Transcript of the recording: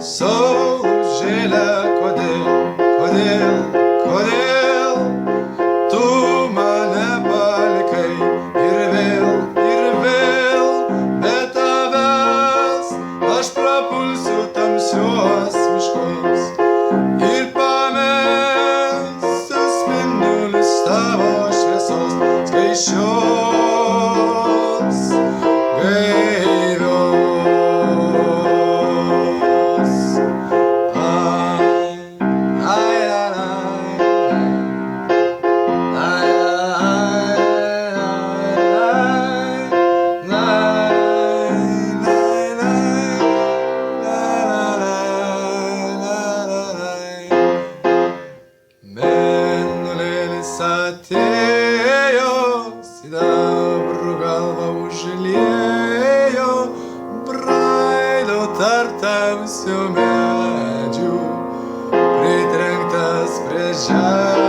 Saulžėle, kodėl tu mane palikai ir vėl be tavęs aš prapulsiu tamsiuos miškus ir pamesiu spindulius tavo šviesos skaisčios, gaivios. Mėnulėlis atėjo, sidabru galvą užliejo, braido tarp tamsių medžių, pritrenktas prie žemės.